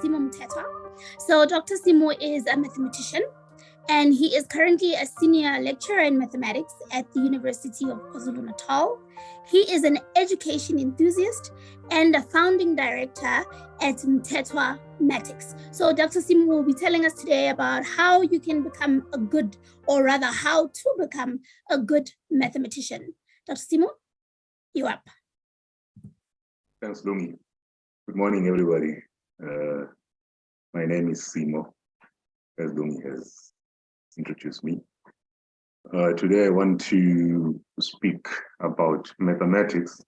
Simo Mthethwa. So Dr. Simo is a mathematician, and he is currently a senior lecturer in mathematics at the University of KwaZulu-Natal. He is an education enthusiast and a founding director at Mthethwa Mathematics. So Dr. Simo will be telling us today about how you can become a good, or rather how to become a good mathematician. Dr. Simo, you're up. Thanks, Lumi. Good morning, everybody. My name is Simo, as Lumi has introduced me. Today I want to speak about mathematics.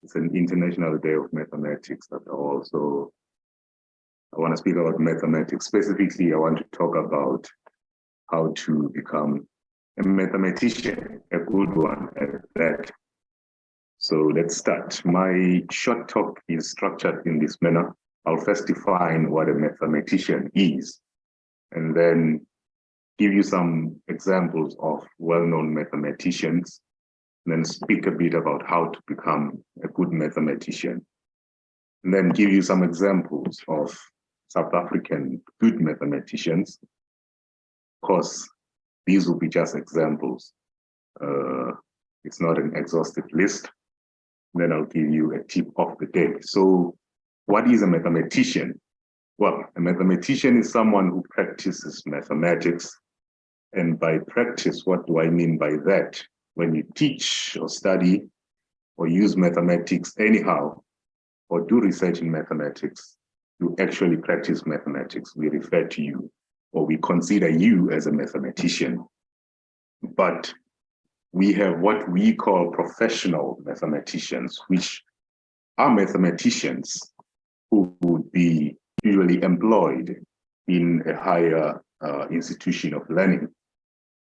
It's an International Day of Mathematics after all, so I want to speak about mathematics. Specifically, I want to talk about how to become a mathematician, a good one at that. So let's start. My short talk is structured in this manner. I'll first define what a mathematician is, and then give you some examples of well-known mathematicians, and then speak a bit about how to become a good mathematician, and then give you some examples of South African good mathematicians. Of course, these will be just examples. It's not an exhaustive list. Then I'll give you a tip of the day. So what is a mathematician? Well, a mathematician is someone who practices mathematics. And by practice, what do I mean by that? When you teach or study or use mathematics anyhow, or do research in mathematics, you actually practice mathematics. We refer to you, or we consider you as a mathematician. But we have what we call professional mathematicians, which are mathematicians who would be usually employed in a higher institution of learning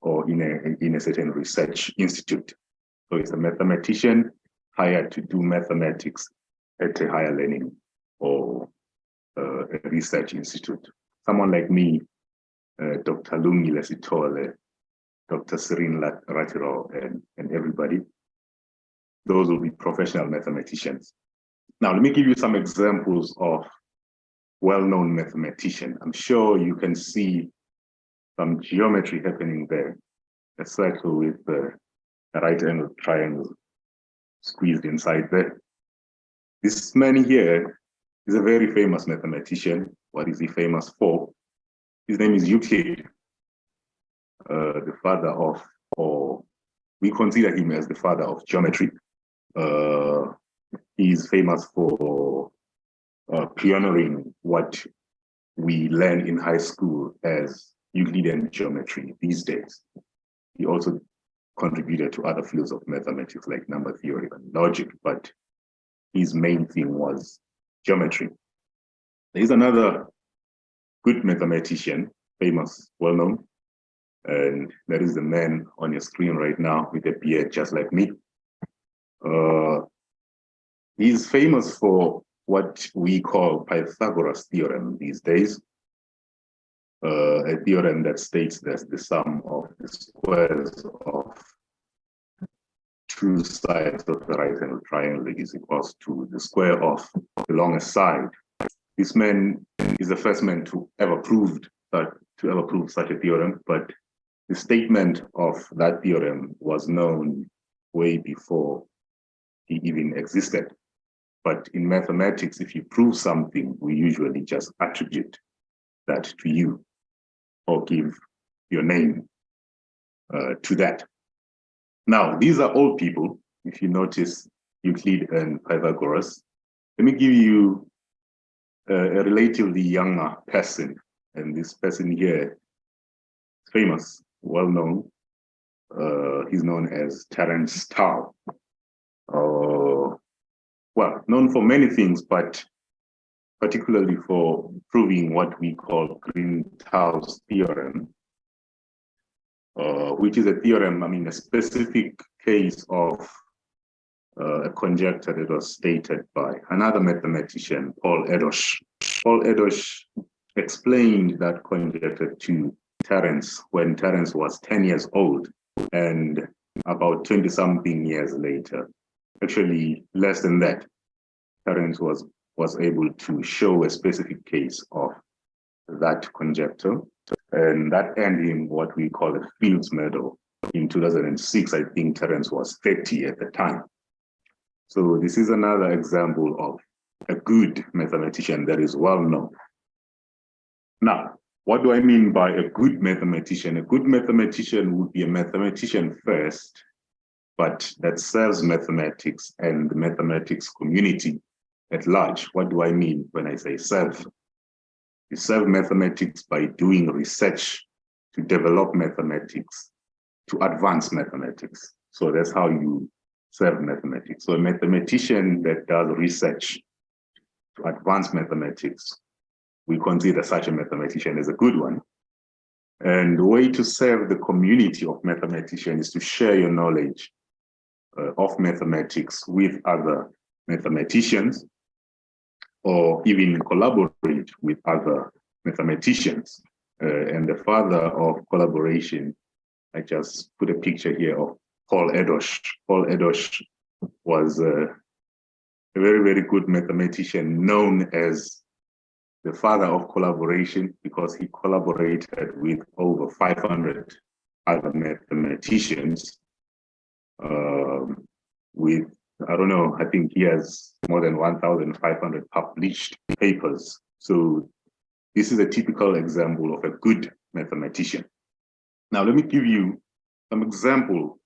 or in a certain research institute. So it's a mathematician hired to do mathematics at a higher learning or a research institute. Someone like me, Dr. Lesitole, Dr. Cerene Rathilal, and everybody, those will be professional mathematicians. Now, let me give you some examples of well-known mathematicians. I'm sure you can see some geometry happening there. A circle with a right angle triangle squeezed inside there. This man here is a very famous mathematician. What is he famous for? His name is Euclid. The father of, or we consider him as the father of geometry. He is famous for pioneering what we learn in high school as Euclidean geometry these days. He also contributed to other fields of mathematics like number theory and logic, but his main thing was geometry. There's another good mathematician, famous, well-known, and that is the man on your screen right now with a beard just like me. He's famous for what we call Pythagoras theorem these days, a theorem that states that the sum of the squares of two sides of the right angle triangle is equals to the square of the longest side. This man is the first man to ever prove such a theorem, but the statement of that theorem was known way before he even existed. But in mathematics, if you prove something, we usually just attribute that to you or give your name to that. Now, these are old people. If you notice Euclid and Pythagoras, let me give you a relatively younger person. And this person here is famous, well-known. He's known as Terence Tao. Well, known for many things, but particularly for proving what we call Green-Tao's theorem, which is a theorem, a specific case of a conjecture that was stated by another mathematician, Paul Edosh. Paul Edosh explained that conjecture to Terence when Terence was 10 years old, and about 20-something years later, actually less than that, Terence was was able to show a specific case of that conjecture, and that earned him what we call a Fields Medal. In 2006, I think Terence was 30 at the time. So this is another example of a good mathematician that is well known. Now, what do I mean by a good mathematician? A good mathematician would be a mathematician first, but that serves mathematics and the mathematics community at large. What do I mean when I say serve? You serve mathematics by doing research to develop mathematics, to advance mathematics. So that's how you serve mathematics. So a mathematician that does research to advance mathematics, we consider such a mathematician as a good one. And the way to serve the community of mathematicians is to share your knowledge of mathematics with other mathematicians, or even collaborate with other mathematicians. And the father of collaboration, I just put a picture here of Paul Edosh. Paul Edosh was a very, very good mathematician, known as the father of collaboration, because he collaborated with over 500 other mathematicians with, I don't know, I think he has more than 1,500 published papers. So this is a typical example of a good mathematician. Now, let me give you some examples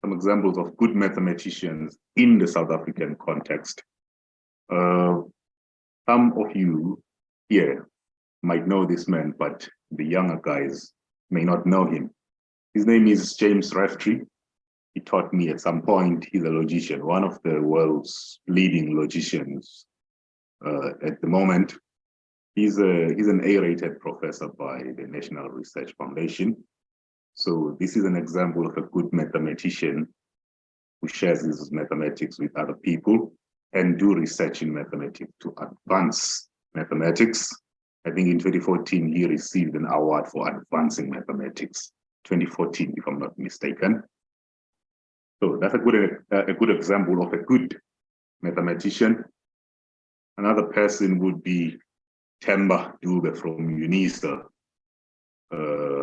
of good mathematicians in the South African context. Some of you here might know this man, but the younger guys may not know him. His name is James Raftery. He taught me at some point. He's a logician, one of the world's leading logicians at the moment. He's an A-rated professor by the National Research Foundation. So this is an example of a good mathematician who shares his mathematics with other people and do research in mathematics to advance mathematics. I think in 2014, he received an award for advancing mathematics. 2014, if I'm not mistaken. So that's a good example of a good mathematician. Another person would be Themba Dube from UNISA,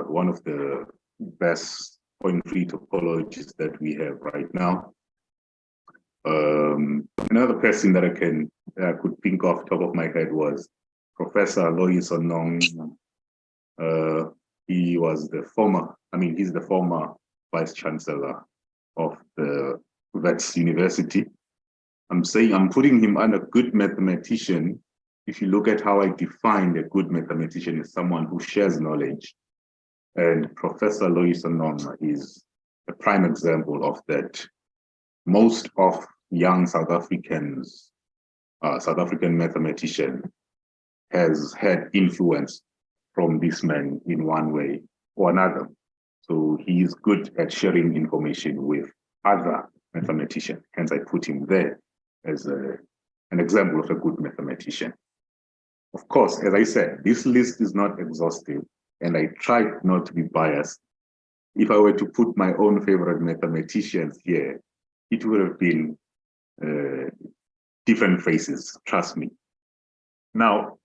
one of the best point-free topologists that we have right now. Another person that I could think of top of my head was Professor Lois Onong. He was he's the former Vice Chancellor of the Wits University. I'm putting him under good mathematician. If you look at how I defined a good mathematician is someone who shares knowledge. And Professor Lois Onong is a prime example of that. Most of young South African mathematician has had influence from this man in one way or another. So he is good at sharing information with other mathematicians. Hence, I put him there as an example of a good mathematician. Of course, as I said, this list is not exhaustive, and I tried not to be biased. If I were to put my own favorite mathematicians here, it would have been different faces, trust me. Now,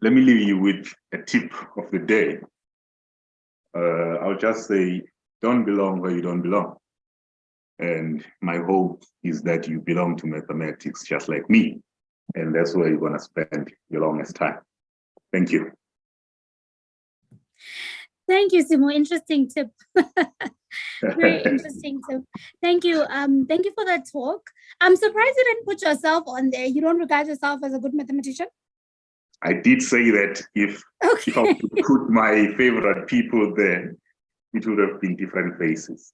let me leave you with a tip of the day. I'll just say, don't belong where you don't belong. And my hope is that you belong to mathematics just like me. And that's where you're going to spend your longest time. Thank you. Thank you, Simo. Interesting tip. Very interesting tip. Thank you. Thank you for that talk. I'm surprised you didn't put yourself on there. You don't regard yourself as a good mathematician? I did say that if I would put my favorite people there, it would have been different faces.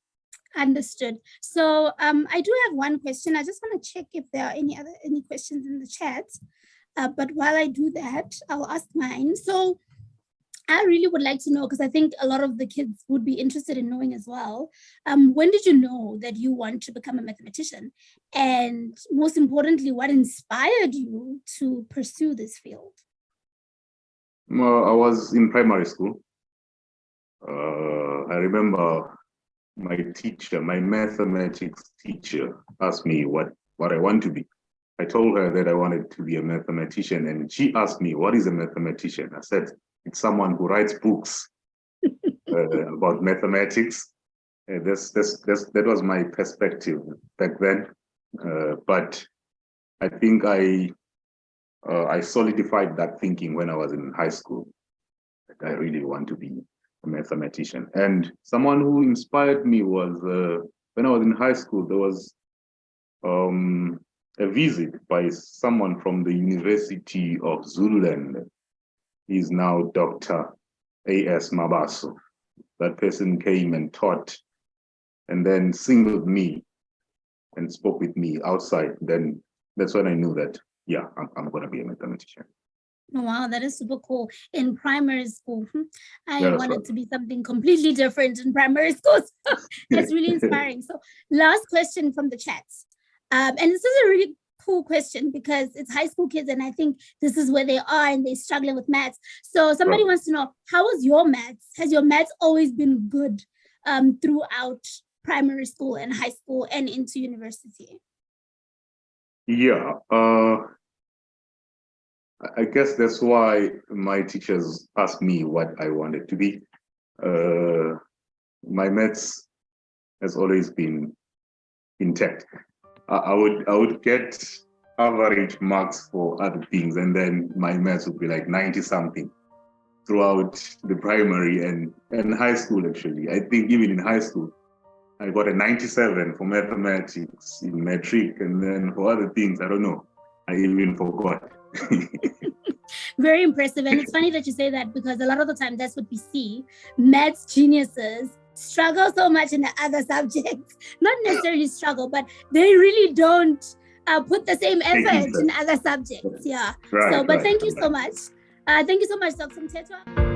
Understood. So I do have one question. I just want to check if there are any questions in the chat. But while I do that, I'll ask mine. So I really would like to know, because I think a lot of the kids would be interested in knowing as well. When did you know that you want to become a mathematician? And most importantly, what inspired you to pursue this field? Well, I was in primary school. I remember my teacher, my mathematics teacher, asked me what I want to be. I told her that I wanted to be a mathematician, and she asked me, what is a mathematician? I said, it's someone who writes books about mathematics. That was my perspective back then. But I think I solidified that thinking when I was in high school. That I really want to be a mathematician. And someone who inspired me was, when I was in high school, there was a visit by someone from the University of Zululand. He's now Dr. A.S. Mabaso. That person came and taught and then singled me and spoke with me outside. Then that's when I knew that, yeah, I'm going to be a mathematician. Wow, that is super cool. In primary school, I wanted to be something completely different in primary school. So that's really inspiring. So last question from the chat. And this is a really cool question because it's high school kids, and I think this is where they are and they're struggling with maths. So somebody wants to know, how was your maths? Has your maths always been good throughout primary school and high school and into university? Yeah, I guess that's why my teachers asked me what I wanted to be. My maths has always been intact. I would get average marks for other things, and then my maths would be like 90 something throughout the primary and high school. Actually, I think even in high school, I got a 97 for mathematics in metric, and then for other things, I don't know. I even forgot. Very impressive. And it's funny that you say that because a lot of the time that's what we see. Maths geniuses struggle so much in the other subjects. Not necessarily struggle, but they really don't put the same effort in other subjects. Yeah. But thank you so much. Thank you so much, Dr. Mthethwa.